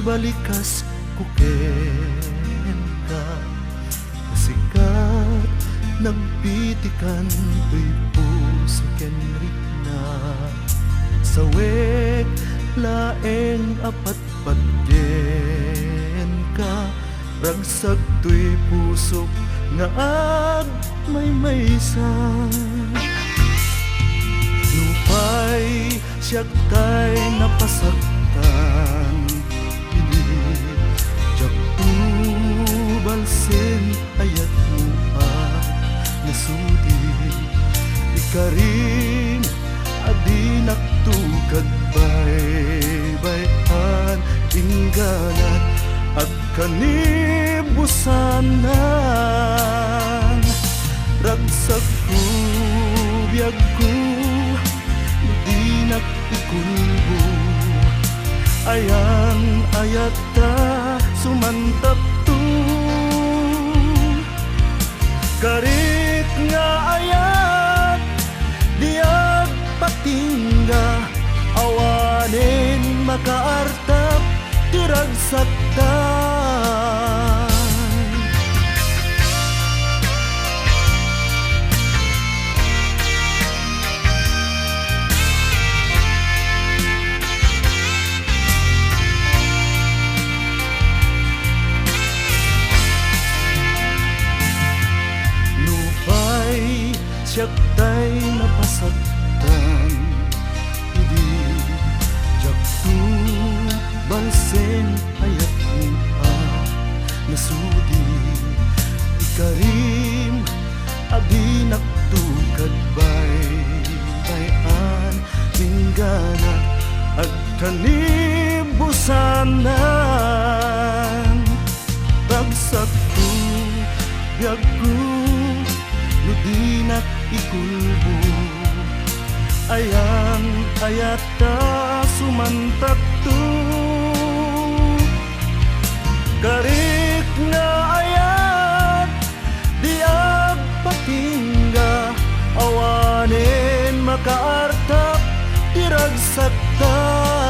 balikas kuken ka kasikat nagpitikan to'y puso kenrik na sawek laeng apat patgen ka ragsag to'y pusok nga ag maysa lupay siyak tay napasaktan ini jak tubalsen ayat mo nasudi ikarin adi naktukad bay-bayan ingganan at kanibusanan ragsak ko biyag ko di nakikulbo ayan ayata sumantap to karit nga ayat diag patingga awanin makaartap tiragsaktan lupay siyak tay napasaktan hindi jak tu balsen ayat mo nasudi ikarim adi naktukad bay-bayan ingganan at kanibusanan bagsak ko biyag ko ludinak ikulbo ayan ayata sumantak to karit nga ayat diag patingga awanin makaartap tiragsaktan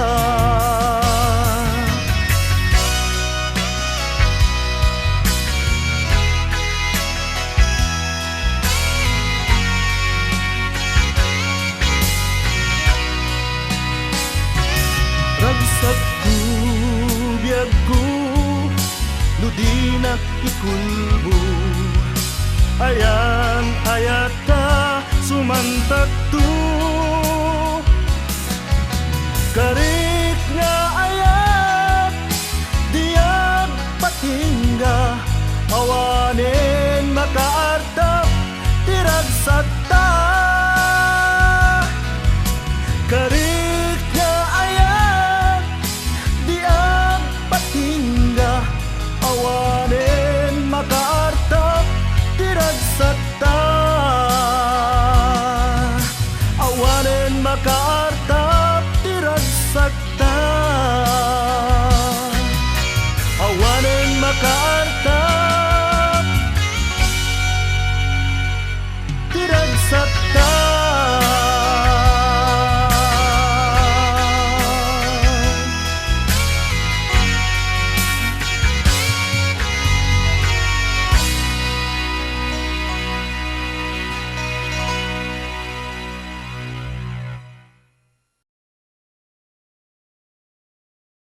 ragsak ko biyag ko ludinak ikulbo ayan ayata sumantak to karit nga ayat diag patingga awan